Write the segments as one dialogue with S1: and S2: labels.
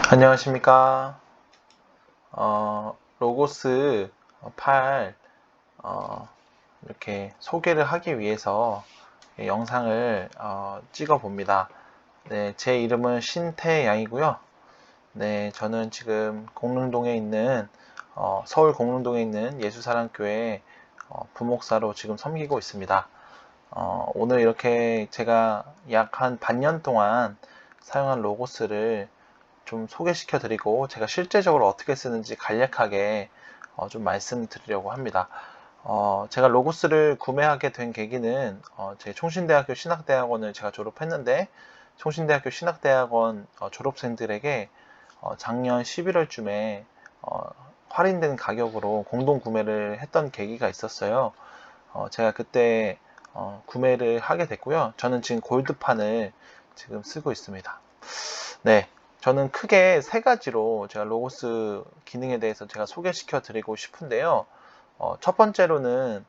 S1: 안녕하십니까. 로고스 팔 이렇게 소개를 하기 위해서 영상을 찍어 봅니다. 네, 제 이름은 신태양이고요. 네, 저는 지금 공릉동에 있는 서울 공릉동에 있는 예수사랑교회 부목사로 지금 섬기고 있습니다. 오늘 이렇게 제가 약 한 반년 동안 사용한 로고스를 좀 소개시켜 드리고 제가 실제적으로 어떻게 쓰는지 간략하게 좀 말씀드리려고 합니다. 제가 로고스를 구매하게 된 계기는 제 총신대학교 신학대학원을 제가 졸업했는데 총신대학교 신학대학원 졸업생들에게 작년 11월쯤에 할인된 가격으로 공동 구매를 했던 계기가 있었어요. 제가 그때 구매를 하게 됐고요. 저는 지금 골드판을 지금 쓰고 있습니다. 네, 저는 크게 세 가지로 제가 로고스 기능에 대해서 제가 소개시켜 드리고 싶은데요. 첫 번째로는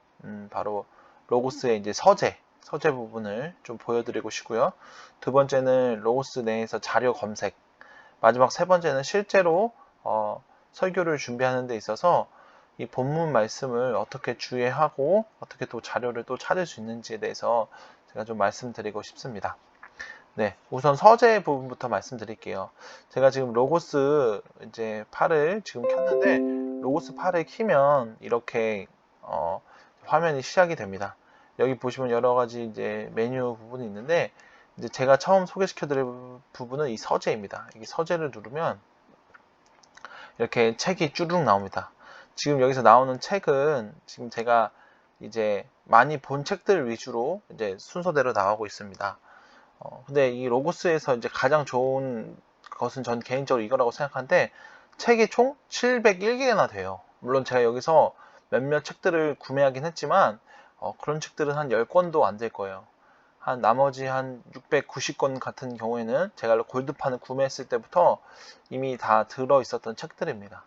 S1: 바로 로고스의 이제 서재 부분을 좀 보여드리고 싶고요. 두 번째는 로고스 내에서 자료 검색, 마지막 세 번째는 실제로 설교를 준비하는 데 있어서 이 본문 말씀을 어떻게 주의하고 어떻게 또 자료를 또 찾을 수 있는지에 대해서 제가 좀 말씀드리고 싶습니다. 네, 우선 서재 부분부터 말씀드릴게요. 제가 지금 로고스 이제 팔을 지금 켰는데 로고스 팔을 키면 이렇게 화면이 시작이 됩니다. 여기 보시면 여러 가지 이제 메뉴 부분이 있는데 이제 제가 처음 소개시켜 드릴 부분은 이 서재입니다. 이 서재를 누르면 이렇게 책이 쭈룩 나옵니다. 지금 여기서 나오는 책은 지금 제가 이제 많이 본 책들 위주로 이제 순서대로 나오고 있습니다. 근데 이 로고스에서 이제 가장 좋은 것은 전 개인적으로 이거라고 생각하는데 책이 총 701개나 돼요. 물론 제가 여기서 몇몇 책들을 구매하긴 했지만 그런 책들은 한 10권도 안 될 거예요. 한 나머지 한 690권 같은 경우에는 제가 골드판을 구매했을 때부터 이미 다 들어 있었던 책들입니다.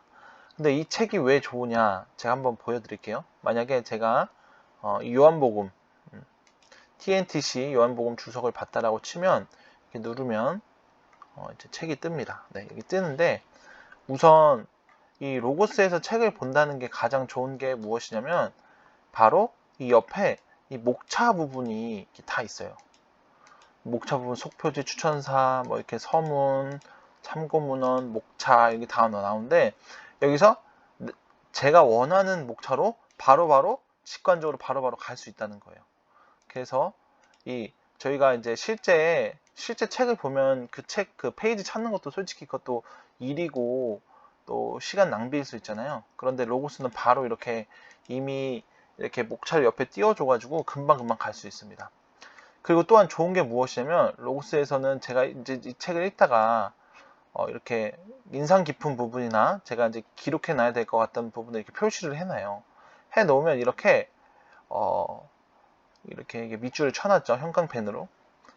S1: 근데 이 책이 왜 좋으냐 제가 한번 보여드릴게요. 만약에 제가 요한복음 TNTC 요한복음 주석을 봤다라고 치면 이렇게 누르면 이제 책이 뜹니다. 네, 여기 뜨는데 우선 이 로고스에서 책을 본다는 게 가장 좋은 게 무엇이냐면 바로 이 옆에 이 목차 부분이 다 있어요. 목차 부분 속표지, 추천사, 뭐 이렇게 서문, 참고문헌, 목차 이게 다 나오는데 여기서 제가 원하는 목차로 바로바로 직관적으로 바로바로 갈 수 있다는 거예요. 그래서 이 저희가 이제 실제 책을 보면 그 페이지 찾는 것도 솔직히 그것도 일이고 또 시간 낭비일 수 있잖아요. 그런데 로고스는 바로 이렇게 이미 이렇게 목차를 옆에 띄워줘가지고 금방금방 갈 수 있습니다. 그리고 또한 좋은 게 무엇이냐면 로고스에서는 제가 이제 이 책을 읽다가 이렇게 인상 깊은 부분이나 제가 이제 기록해 놔야 될 것 같다는 부분을 이렇게 표시를 해놔요. 해 놓으면 이렇게 밑줄을 쳐놨죠. 형광펜으로.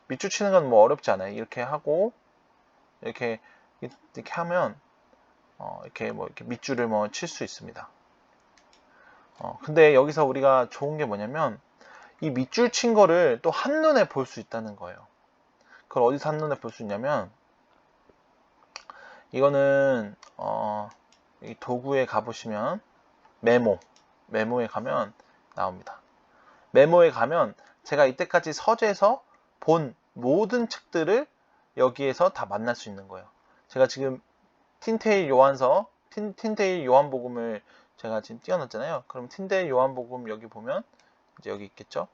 S1: 밑줄 치는 건 뭐 어렵지 않아요. 이렇게 하고 이렇게 하면 이렇게 밑줄을 뭐 칠 수 있습니다. 근데 여기서 우리가 좋은 게 뭐냐면 이 밑줄 친 거를 또 한눈에 볼 수 있다는 거예요. 그걸 어디서 한눈에 볼 수 있냐면 이거는 이 도구에 가보시면 메모에 가면 나옵니다. 메모에 가면 제가 이때까지 서재에서 본 모든 책들을 여기에서 다 만날 수 있는 거예요. 제가 지금 틴테일 요한복음을 제가 지금 띄워놨잖아요. 그럼 틴데일 요한복음 여기 보면 이제 여기 있겠죠?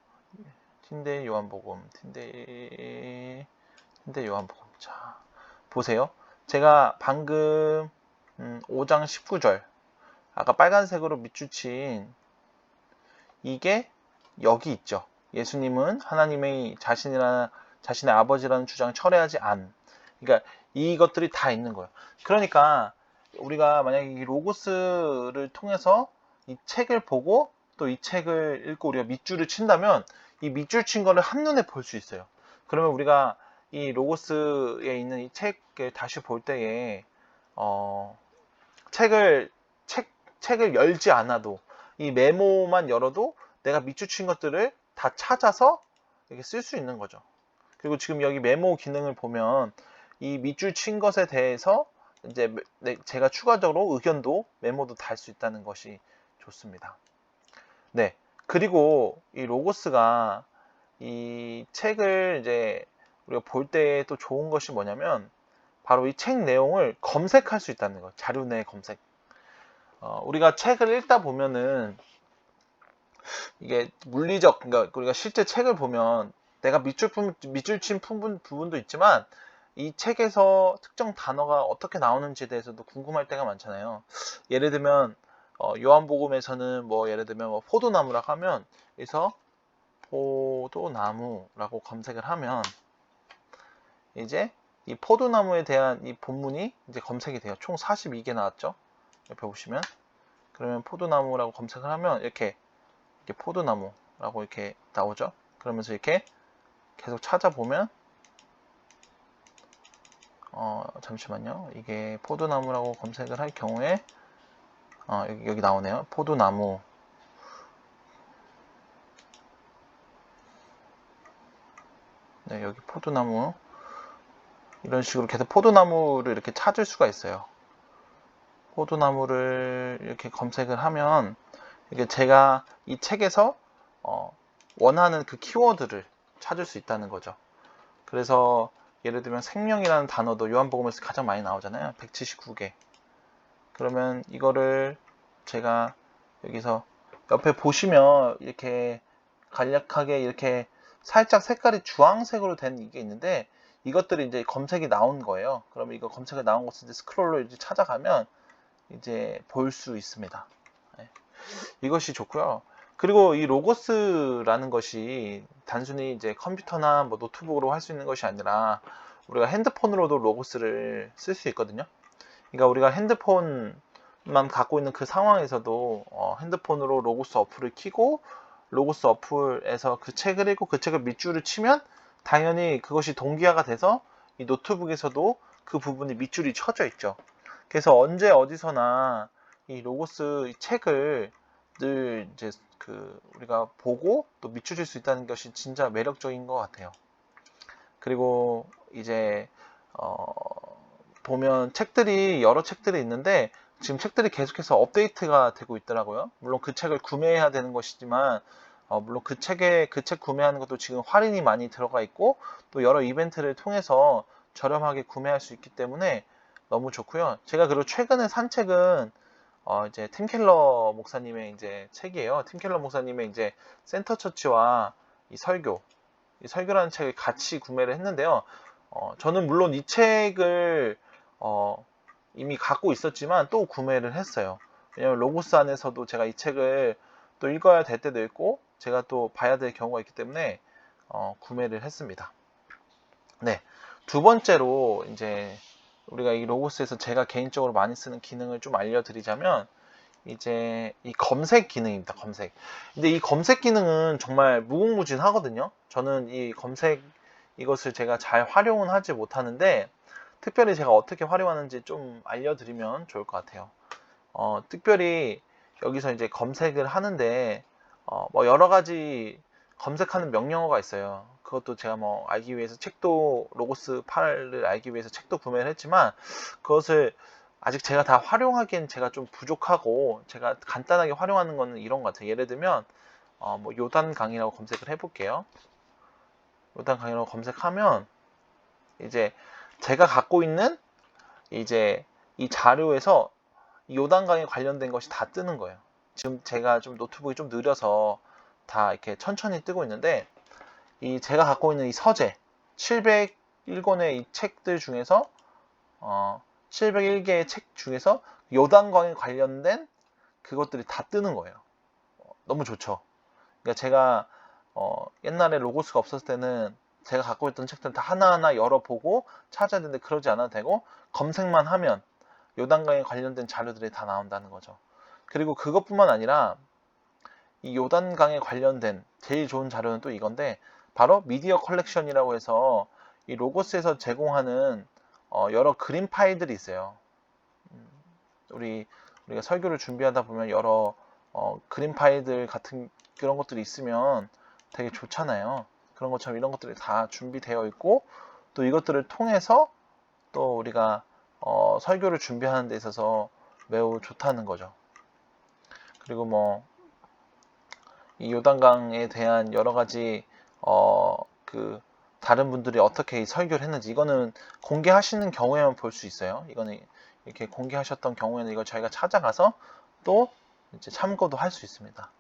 S1: 틴데일 요한복음. 자, 보세요. 제가 방금 5장 19절 아까 빨간색으로 밑줄 친 이게 여기 있죠. 예수님은 하나님의 자신의 아버지라는 주장을 철회하지 않. 그러니까 이것들이 다 있는 거예요. 그러니까 우리가 만약에 이 로고스를 통해서 이 책을 보고 또 이 책을 읽고 우리가 밑줄을 친다면 이 밑줄 친 거를 한눈에 볼 수 있어요. 그러면 우리가 이 로고스에 있는 이 책을 다시 볼 때에 책을 책을 열지 않아도 이 메모만 열어도 내가 밑줄 친 것들을 다 찾아서 이렇게 쓸 수 있는 거죠. 그리고 지금 여기 메모 기능을 보면 이 밑줄 친 것에 대해서 이제 제가 추가적으로 의견도 메모도 달 수 있다는 것이 좋습니다. 네. 그리고 이 로고스가 이 책을 이제 우리가 볼 때 또 좋은 것이 뭐냐면 바로 이 책 내용을 검색할 수 있다는 거. 자료 내 검색. 우리가 책을 읽다 보면은 이게 물리적, 그러니까 우리가 실제 책을 보면 내가 밑줄 친 부분도 있지만 이 책에서 특정 단어가 어떻게 나오는지에 대해서도 궁금할 때가 많잖아요. 예를 들면 요한복음에서는 뭐 예를 들면 뭐 포도나무라고 하면 여기서 포도나무라고 검색을 하면 이제 이 포도나무에 대한 이 본문이 이제 검색이 돼요. 총 42개 나왔죠. 옆에 보시면 그러면 포도나무라고 검색을 하면 이렇게 포도나무라고 이렇게 나오죠. 그러면서 이렇게 계속 찾아보면 잠시만요. 이게 포도나무라고 검색을 할 경우에 여기 나오네요. 포도나무. 네, 여기 포도나무. 이런 식으로 계속 포도나무를 이렇게 찾을 수가 있어요. 포도나무를 이렇게 검색을 하면 이게 제가 이 책에서 원하는 그 키워드를 찾을 수 있다는 거죠. 그래서 예를 들면 생명이라는 단어도 요한복음에서 가장 많이 나오잖아요. 179개. 그러면 이거를 제가 여기서 옆에 보시면 이렇게 간략하게 이렇게 살짝 색깔이 주황색으로 된 이게 있는데 이것들이 이제 검색이 나온 거예요. 그러면 이거 검색이 나온 것을 이제 스크롤로 이제 찾아가면 이제 볼 수 있습니다. 네. 이것이 좋고요. 그리고 이 로고스라는 것이 단순히 이제 컴퓨터나 뭐 노트북으로 할 수 있는 것이 아니라 우리가 핸드폰으로도 로고스를 쓸 수 있거든요. 그러니까 우리가 핸드폰만 갖고 있는 그 상황에서도 핸드폰으로 로고스 어플을 켜고 로고스 어플에서 그 책을 읽고 그 책을 밑줄을 치면 당연히 그것이 동기화가 돼서 이 노트북에서도 그 부분이 밑줄이 쳐져 있죠. 그래서 언제 어디서나 이 로고스 책을 늘 이제 우리가 보고 또 밑줄일 수 있다는 것이 진짜 매력적인 것 같아요. 그리고 이제 보면 책들이 여러 책들이 있는데 지금 책들이 계속해서 업데이트가 되고 있더라고요. 물론 그 책을 구매해야 되는 것이지만 물론 그 책 구매하는 것도 지금 할인이 많이 들어가 있고 또 여러 이벤트를 통해서 저렴하게 구매할 수 있기 때문에 너무 좋고요. 제가 그리고 최근에 산 책은 이제 팀 켈러 목사님의 이제 책이에요. 팀 켈러 목사님의 이제 센터 처치와 이 설교라는 책을 같이 구매를 했는데요. 저는 물론 이 책을 이미 갖고 있었지만 또 구매를 했어요. 왜냐면 로고스 안에서도 제가 이 책을 또 읽어야 될 때도 있고 제가 또 봐야 될 경우가 있기 때문에 구매를 했습니다. 네, 두 번째로 이제 우리가 이 로고스에서 제가 개인적으로 많이 쓰는 기능을 좀 알려드리자면 이제 이 검색 기능입니다. 검색. 근데 이 검색 기능은 정말 무궁무진하거든요. 저는 이 검색 이것을 제가 잘 활용은 하지 못하는데 특별히 제가 어떻게 활용하는지 좀 알려드리면 좋을 것 같아요. 특별히 여기서 이제 검색을 하는데 뭐 여러 가지 검색하는 명령어가 있어요. 그것도 제가 뭐 알기 위해서 책도 로고스 8을 알기 위해서 책도 구매를 했지만 그것을 아직 제가 다 활용하기엔 제가 좀 부족하고 제가 간단하게 활용하는 거는 이런 것 같아요. 예를 들면 뭐 요단 강의라고 검색을 해볼게요. 요단 강의라고 검색하면 이제 제가 갖고 있는 이제 이 자료에서 이 요단 강에 관련된 것이 다 뜨는 거예요. 지금 제가 좀 노트북이 좀 느려서 다 이렇게 천천히 뜨고 있는데 이 제가 갖고 있는 이 서재 701권의 이 책들 중에서 701개의 책 중에서 요단강에 관련된 그것들이 다 뜨는 거예요. 너무 좋죠. 그러니까 제가 옛날에 로고스가 없었을 때는 제가 갖고 있던 책들 다 하나하나 열어보고 찾아야 되는데 그러지 않아도 되고 검색만 하면 요단강에 관련된 자료들이 다 나온다는 거죠. 그리고 그것뿐만 아니라 이 요단강에 관련된 제일 좋은 자료는 또 이건데 바로 미디어 컬렉션이라고 해서 이 로고스에서 제공하는 여러 그림 파일들이 있어요. 우리가 설교를 준비하다 보면 여러 그림 파일들 같은 그런 것들이 있으면 되게 좋잖아요. 그런 것처럼 이런 것들이 다 준비되어 있고 또 이것들을 통해서 또 우리가 설교를 준비하는 데 있어서 매우 좋다는 거죠. 그리고 뭐 이 요단강에 대한 여러 가지 그 다른 분들이 어떻게 이 설교를 했는지 이거는 공개하시는 경우에만 볼 수 있어요. 이거는 이렇게 공개하셨던 경우에는 이걸 저희가 찾아가서 또 이제 참고도 할 수 있습니다.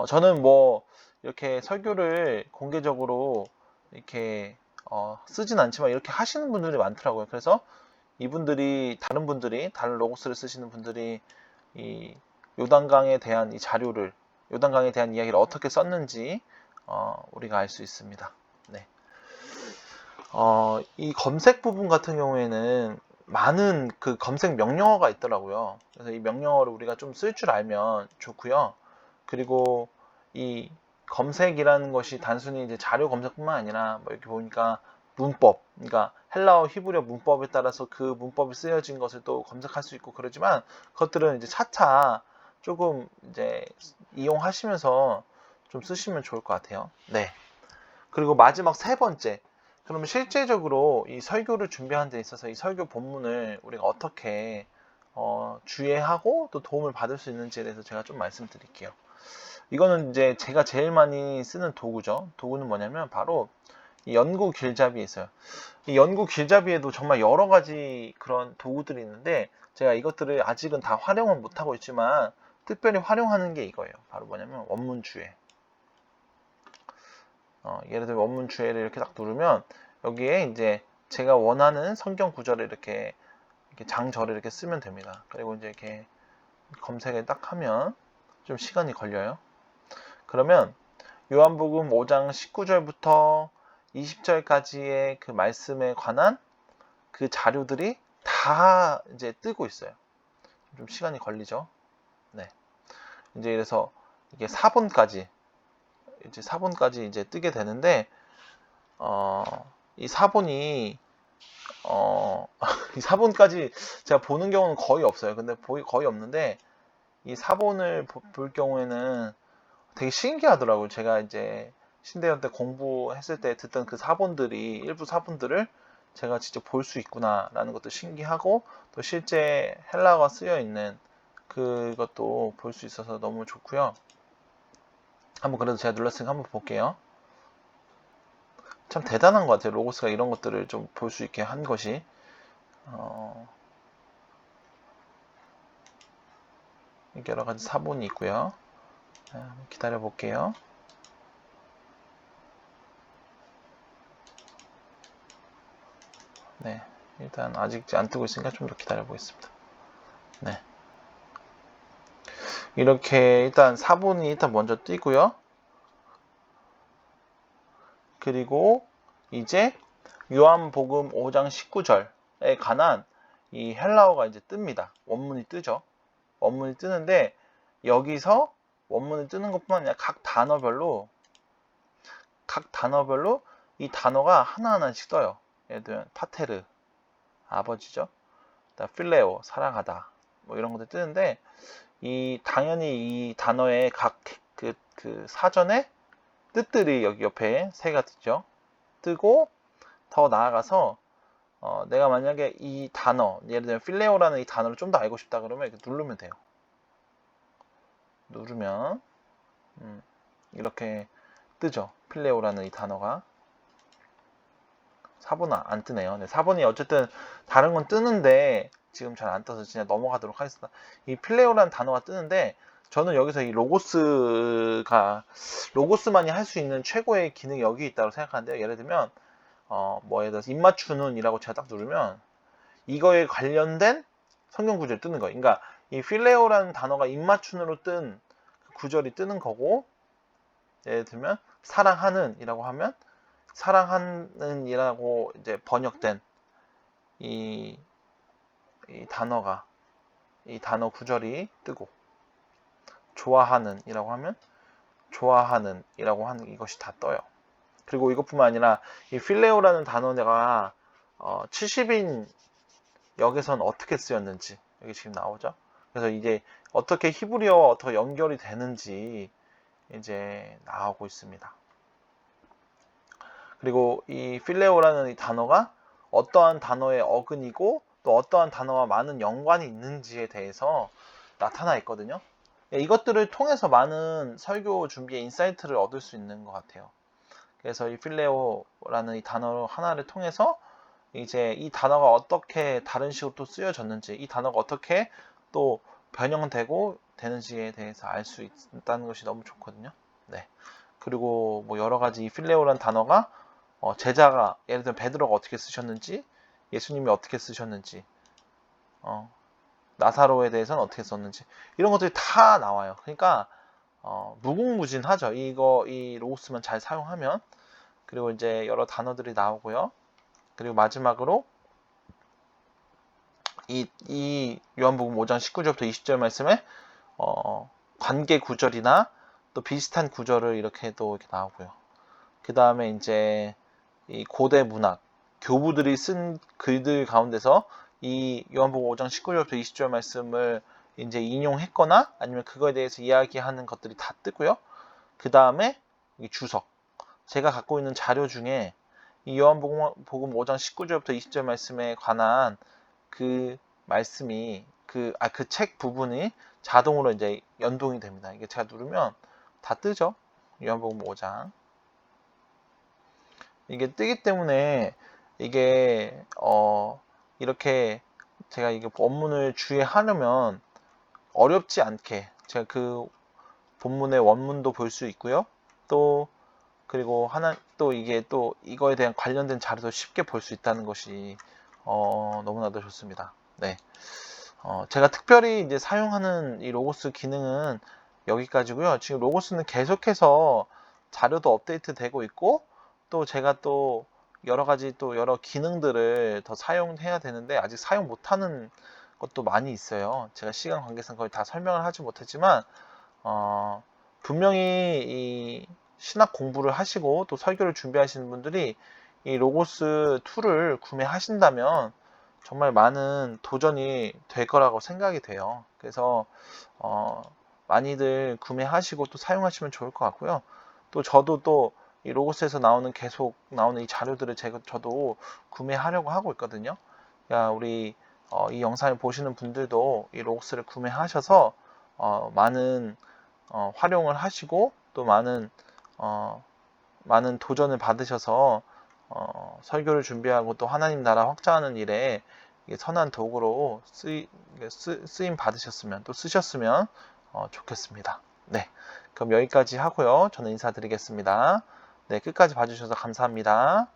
S1: 저는 뭐 이렇게 설교를 공개적으로 이렇게 쓰진 않지만 이렇게 하시는 분들이 많더라고요. 그래서 이분들이 다른 로고스를 쓰시는 분들이 이 요단강에 대한 이 자료를 요단강에 대한 이야기를 어떻게 썼는지 우리가 알 수 있습니다. 네. 이 검색 부분 같은 경우에는 많은 그 검색 명령어가 있더라고요. 그래서 이 명령어를 우리가 좀 쓸 줄 알면 좋고요. 그리고 이 검색이라는 것이 단순히 이제 자료 검색뿐만 아니라 뭐 이렇게 보니까 문법, 그러니까 헬라어, 히브리어 문법에 따라서 그 문법이 쓰여진 것을 또 검색할 수 있고 그러지만 그것들은 이제 차차 조금 이제 이용하시면서 좀 쓰시면 좋을 것 같아요. 네. 그리고 마지막 세 번째. 그러면 실제적으로 이 설교를 준비하는 데 있어서 이 설교 본문을 우리가 어떻게 주의하고 또 도움을 받을 수 있는지에 대해서 제가 좀 말씀드릴게요. 이거는 이제 제가 제일 많이 쓰는 도구죠. 도구는 뭐냐면 바로 이 연구 길잡이에 있어요. 이 연구 길잡이에도 정말 여러 가지 그런 도구들이 있는데 제가 이것들을 아직은 다 활용은 못하고 있지만 특별히 활용하는 게 이거예요. 바로 뭐냐면 원문주에. 예를 들면 원문주에를 이렇게 딱 누르면 여기에 이제 제가 원하는 성경 구절을 이렇게 장절을 이렇게 쓰면 됩니다. 그리고 이제 이렇게 검색을 딱 하면 좀 시간이 걸려요. 그러면 요한복음 5장 19절부터 20절까지의 그 말씀에 관한 그 자료들이 다 이제 뜨고 있어요. 좀 시간이 걸리죠. 네. 이제 이래서 이게 4번까지 이제 뜨게 되는데 이 4번이 이 4번까지 제가 보는 경우는 거의 없어요. 근데 거의 없는데 이 4번을 볼 경우에는 되게 신기하더라고요. 제가 이제 신대원 때 공부했을 때 듣던 그 사본들이 일부 사본들을 제가 직접 볼 수 있구나라는 것도 신기하고 또 실제 헬라어가 쓰여 있는 그것도 볼 수 있어서 너무 좋고요. 한번 그래도 제가 눌렀으니까 한번 볼게요. 참 대단한 것 같아요. 로고스가 이런 것들을 좀 볼 수 있게 한 것이 여러 가지 사본이 있고요. 기다려 볼게요. 네, 일단 아직 안 뜨고 있으니까 좀 더 기다려 보겠습니다. 네, 이렇게 일단 사본이 일단 먼저 뜨고요. 그리고 이제 요한복음 5장 19절에 관한 이 헬라어가 이제 뜹니다. 원문이 뜨죠. 원문이 뜨는데 여기서 원문이 뜨는 것뿐만 아니라 각 단어별로 이 단어가 하나하나씩 떠요. 예를 들면 파테르 아버지죠. 필레오 사랑하다 뭐 이런 것들 뜨는데 당연히 이 단어의 각 그 사전에 뜻들이 여기 옆에 새가 뜨죠. 뜨고 더 나아가서 내가 만약에 이 단어 예를 들면 필레오라는 이 단어를 좀 더 알고 싶다 그러면 이렇게 누르면 돼요. 누르면 이렇게 뜨죠. 필레오라는 이 단어가 4번 안 뜨네요. 네, 4번이 어쨌든 다른 건 뜨는데 지금 잘 안 떠서 그냥 넘어가도록 하겠습니다. 이 필레오라는 단어가 뜨는데 저는 여기서 이 로고스만이 할 수 있는 최고의 기능이 여기 있다고 생각하는데요. 예를 들면 예를 들어서 입맞추는이라고 제가 딱 누르면 이거에 관련된 성경 구절이 뜨는 거예요. 그러니까 이 필레오라는 단어가 입맞춤으로 뜬 구절이 뜨는 거고 예를 들면 사랑하는이라고 하면 사랑하는이라고 이제 번역된 이 단어가 이 단어 구절이 뜨고 좋아하는이라고 하면 좋아하는이라고 하는 이것이 다 떠요. 그리고 이것뿐만 아니라 이 필레오라는 단어가 70인 역에선 어떻게 쓰였는지 여기 지금 나오죠. 그래서 이제 어떻게 히브리어와 어떻게 연결이 되는지 이제 나오고 있습니다. 그리고 이 필레오라는 이 단어가 어떠한 단어의 어근이고 또 어떠한 단어와 많은 연관이 있는지에 대해서 나타나 있거든요. 이것들을 통해서 많은 설교 준비의 인사이트를 얻을 수 있는 것 같아요. 그래서 이 필레오라는 이 단어 하나를 통해서 이제 이 단어가 어떻게 다른 식으로 또 쓰여졌는지, 이 단어가 어떻게 또 변형되고 되는지에 대해서 알 수 있다는 것이 너무 좋거든요. 네. 그리고 뭐 여러 가지 이 필레오라는 단어가 제자가 예를 들어 베드로가 어떻게 쓰셨는지, 예수님이 어떻게 쓰셨는지, 나사로에 대해서는 어떻게 썼는지 이런 것들이 다 나와요. 그러니까 무궁무진하죠. 이 로고스만 잘 사용하면. 그리고 이제 여러 단어들이 나오고요. 그리고 마지막으로 이 요한복음 5장 19절부터 20절 말씀에 관계 구절이나 또 비슷한 구절을 이렇게 또 이렇게 나오고요. 그 다음에 이제 이 고대 문학 교부들이 쓴 글들 가운데서 이 요한복음 5장 19절부터 20절 말씀을 이제 인용했거나 아니면 그거에 대해서 이야기하는 것들이 다 뜨고요. 그 다음에 이 주석 제가 갖고 있는 자료 중에 이 요한복음 5장 19절부터 20절 말씀에 관한 그 말씀이 그 책 부분이 자동으로 이제 연동이 됩니다. 이게 제가 누르면 다 뜨죠. 요한복음 5장. 이게 뜨기 때문에 이게 이렇게 제가 이게 본문을 주의하려면 어렵지 않게 제가 그 본문의 원문도 볼 수 있고요. 또 그리고 또 이게 또 이거에 대한 관련된 자료도 쉽게 볼 수 있다는 것이 너무나도 좋습니다. 네. 제가 특별히 이제 사용하는 이 로고스 기능은 여기까지고요. 지금 로고스는 계속해서 자료도 업데이트 되고 있고 또 제가 또 여러 가지 또 여러 기능들을 더 사용해야 되는데 아직 사용 못하는 것도 많이 있어요. 제가 시간 관계상 거의 다 설명을 하지 못했지만 분명히 이 신학 공부를 하시고 또 설교를 준비하시는 분들이 이 로고스 툴을 구매하신다면 정말 많은 도전이 될 거라고 생각이 돼요. 그래서 많이들 구매하시고 또 사용하시면 좋을 것 같고요. 또 저도 또 이 로고스에서 계속 나오는 이 자료들을 저도 구매하려고 하고 있거든요. 그러니까 우리 이 영상을 보시는 분들도 이 로고스를 구매하셔서 많은 활용을 하시고 또 많은 도전을 받으셔서 설교를 준비하고 또 하나님 나라 확장하는 일에 선한 도구로 쓰임 받으셨으면 또 쓰셨으면 좋겠습니다. 네, 그럼 여기까지 하고요. 저는 인사드리겠습니다. 네, 끝까지 봐주셔서 감사합니다.